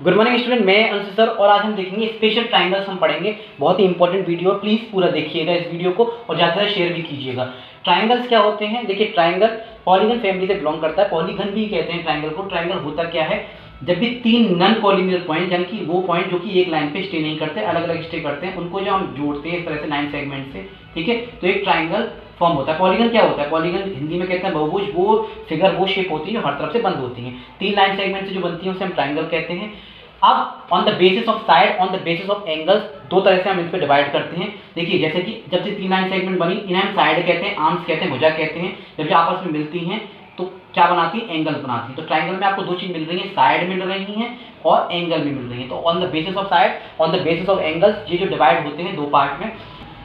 Good morning student, मैं Anshu sir और आज हम देखेंगे स्पेशल ट्राइंगल्स हम पढ़ेंगे। बहुत ही इंपॉर्टेंट वीडियो, प्लीज पूरा देखिएगा इस वीडियो को और ज़्यादा से शेयर भी कीजिएगा। ट्राइंगल्स क्या होते हैं? देखिए, ट्राइंगल पॉलीगन फैमिली से बिलोंग करता है। पॉलीगन भी कहते हैं ट्राइंगल को। ट्राइंगल होता क्या है? जब भी तीन नॉन कॉलिनियर पॉइंट, यानी कि वो पॉइंट जो कि एक लाइन पे स्टे नहीं करते, अलग अलग स्टे करते हैं, उनको जो हम जोड़ते हैं इस तरह से 9 सेगमेंट से, ठीक है, तो एक ट्राइंगल फॉर्म होता है। पॉलीगन क्या होता है? पॉलीगन हिंदी में कहते हैं बहुभुज। वो फिगर, वो शेप होती है जो हर तरफ से बंद होती है। 3 लाइन सेगमेंट से जो बनती है उसे हम ट्राइंगल कहते हैं। अब on the basis of side, on the basis of angles, दो तरह से हम इस पे डिवाइड करते हैं। देखिए, जैसे कि जब से 3 लाइन सेगमेंट बनी, इन्हें हम साइड कहते हैं, आर्म्स कहते हैं, भुजा कहते हैं। जब ये आपस में मिलती हैं तो क्या बनाती है? एंगल्स बनाती है। तो ट्राइंगल में आपको दो चीज मिल रही है, साइड मिल रही हैं और एंगल भी मिल रही है। तो on the basis of side, on the basis of angles, ये जो डिवाइड होते हैं दो पार्ट में।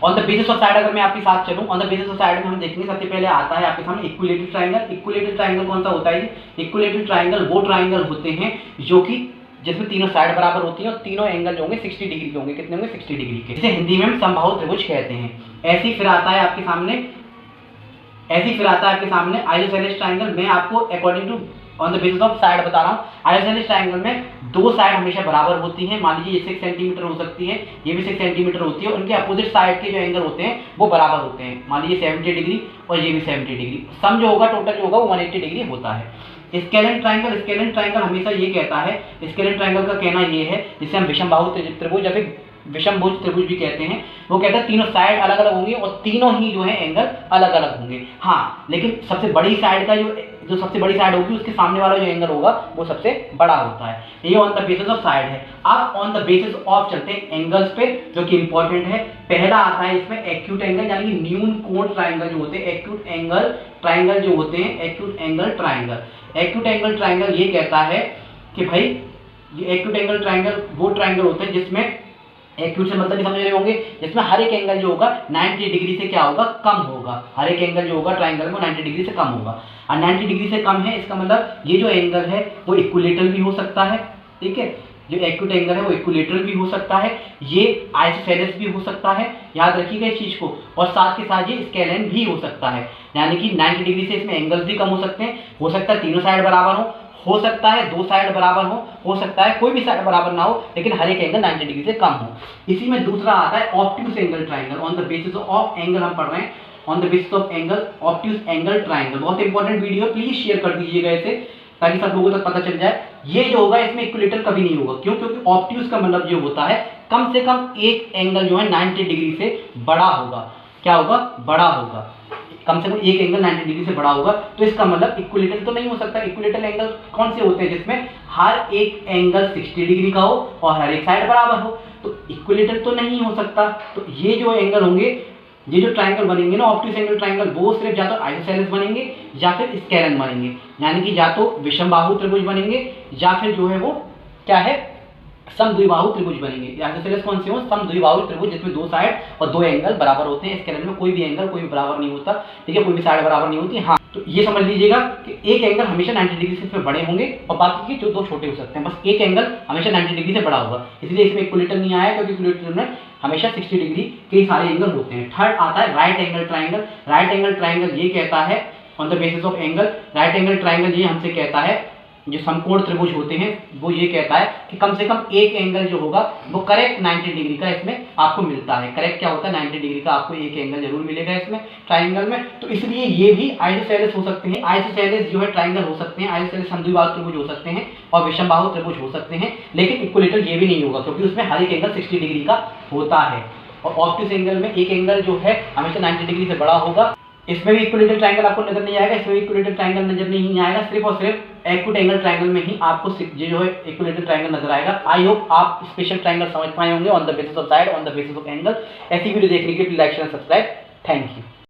On the basis of side अगर मैं आपके साथ चलूं, on the basis of side में हम देखेंगे सबसे पहले आता है आपके सामने इक्विलेटरल ट्राइंगल। इक्विलेटरल ट्राइंगल कौन सा होता है? इक्विलेटरल ट्राइंगल वो ट्राइंगल होते हैं जो कि जिसमें तीनों साइड बराबर होती हैं और तीनों एंगल जो होंगे 60 डिग्री के होंगे। कितने होंगे? 60 डिग्री के। इसे हिंदी में हम समबाहु त्रिभुज कहते हैं। ऐसी फिर आता है आपके सामने आइसोसेलेस ट्राइंगल। मैं आपको according to on the basis of side बता रहा हूँ। आइसोसेलेस ट्राइंगल में दो साइड हमेशा बराबर होती हैं। मान लीजिए ये 6 सेंटीमीटर हो सकती है, ये भी 6 सेंटीमीटर होती है। उनके अपोजिट साइड के जो एंगल होते हैं वो बराबर होते हैं। मान लीजिए 70 डिग्री और ये भी 70 डिग्री। सम जो होगा, टोटल जो होगा वो 180 डिग्री होता है। स्केलेन ट्राइंगल हमेशा ये कहता है, स्केलेन ट्राइंगल का कहना ये है, जिसे हम विषमबाहु त्रिभुज या फिर विषमभुज त्रिभुज भी कहते हैं, वो कहता है तीनों साइड अलग अलग होंगी और तीनों ही जो है एंगल अलग अलग होंगे। हाँ, लेकिन सबसे बड़ी साइड का जो सबसे बड़ी साइड होगी उसके सामने वाला जो एंगल होगा वो सबसे बड़ा होता है। ये on the basis of side है। अब ऑन द बेसिस ऑफ चलते हैं एंगल्स पे, जो कि इंपॉर्टेंट है। पहला आता है इसमें एक्यूट एंगल, यानी कि न्यून कोण ट्राइंगल जो होते हैं। एक्यूट एंगल ट्राइंगल जो होते हैं, acute angle triangle. Acute angle triangle ये कहता है कि भाई ये एक्यूट एंगल ट्राइंगल वो ट्राइंगल होते हैं जिसमें, एक्यूट से मतलब समझ रहे होंगे, जिसमें हर एक एंगल जो होगा 90 डिग्री से क्या होगा? कम होगा। हर एक एंगल जो होगा ट्राइंगल में 90 डिग्री से कम होगा। और 90 डिग्री से कम है, इसका मतलब ये जो एंगल है वो इक्विलेटरल भी हो सकता है, ठीक है। जो एक्यूट एंगल है वो इक्विलेटरल भी हो सकता है, ये आइसोसेलेस भी हो सकता है, याद रखिएगा इस चीज को। और साथ के साथ ये स्केलेन भी हो सकता है, यानी कि 90 डिग्री से इसमें एंगल्स भी कम हो सकते हैं। हो सकता है तीनों साइड बराबर हो सकता है दो साइड बराबर हो सकता है कोई भी साइड बराबर ना हो, लेकिन हर एक एंगल 90 डिग्री से कम हो। इसी में दूसरा आता है obtuse angle triangle. On the basis of angle हम पढ़ रहे हैं, on the basis of angle, obtuse angle triangle. बहुत इंपॉर्टेंट वीडियो, प्लीज शेयर कर दीजिएगा इसे ताकि सब लोगों तक पता चल जाए। ये जो होगा इसमें इक्विलेटरल कभी नहीं होगा। क्यों? क्योंकि ऑब्ट्यूज का मतलब जो होता है कम से कम एक एंगल जो है 90 डिग्री से बड़ा होगा। क्या होगा? बड़ा होगा। कम से कम एक एंगल 90 डिग्री से बड़ा होगा। तो इसका मतलब इक्विलेटरल तो नहीं हो सकता। इक्विलेटरल एंगल कौन से होते हैं? जिसमें हर एक एंगल 60 डिग्री का हो और हर एक साइड बराबर हो। तो इक्विलेटरल तो नहीं हो सकता। तो ये जो एंगल होंगे, ये जो ट्राइंगल बनेंगे ना, ऑब्ट्यूज एंगल ट्राइंगल, वो सिर्फ या तो आइसोसेलेस बनेंगे या फिर स्केलेन बनेंगे। यानी कि या तो विषमबाहु त्रिभुज बनेंगे या फिर जो है वो क्या है? समद्विबाहु त्रिभुज बनेंगे। आइसोसेलेस कौन से हो? समद्विबाहु त्रिभुज, जिसमें दो साइड और दो एंगल बराबर होते हैं। स्केलेन में कोई भी एंगल कोई भी बराबर नहीं होता, ठीक है, कोई भी साइड बराबर नहीं होती। हाँ, तो ये समझ लीजिएगा कि एक एंगल हमेशा 90 डिग्री से बड़े होंगे और बाकी के जो दो छोटे हो सकते हैं। बस एक एंगल हमेशा 90 डिग्री से बड़ा होगा, इसलिए इसमें इक्विलेटरल नहीं आया, क्योंकि इक्विलेटरल में हमेशा 60 डिग्री के सारे एंगल होते हैं। थर्ड आता है right angle triangle. Right angle triangle ये कहता है on the basis of angle, right angle triangle ये हमसे कहता है, जो समकोण त्रिभुज होते हैं वो ये कहता है कि कम से कम एक एंगल जो होगा वो करेक्ट 90 डिग्री का इसमें आपको मिलता है। करेक्ट क्या होता है? 90 डिग्री का आपको एक एंगल जरूर मिलेगा इसमें ट्राइंगल में। तो इसलिए ये भी आइसोसेलेस हो सकते हैं। आइसोसेलेस जो है ट्राइंगल हो सकते हैं, आइसोसेलेस समद्विबाहु त्रिभुज हो सकते हैं और विषमबाहु त्रिभुज हो सकते हैं, लेकिन इक्विलेटरल ये भी नहीं होगा, क्योंकि उसमें हर एक एंगल 60 डिग्री का होता है। और ऑब्ट्यूज एंगल में एक एंगल जो है हमेशा 90 डिग्री से बड़ा होगा। इसमें भी इक्विलेटरल ट्राइंगल आपको नजर नहीं आएगा, इसमें भी इक्विलेटरल ट्राइंगल नजर नहीं आएगा। सिर्फ और सिर्फ एक्यूट एंगल ट्राइंगल में ही आपको ये जो है इक्विलेटरल ट्राइंगल नजर आएगा। आई होप आप स्पेशल ट्राइंगल समझ पाए होंगे on the basis of side, on the basis of angle. ऐसी वीडियो देखने के लिए like share subscribe. Thank you.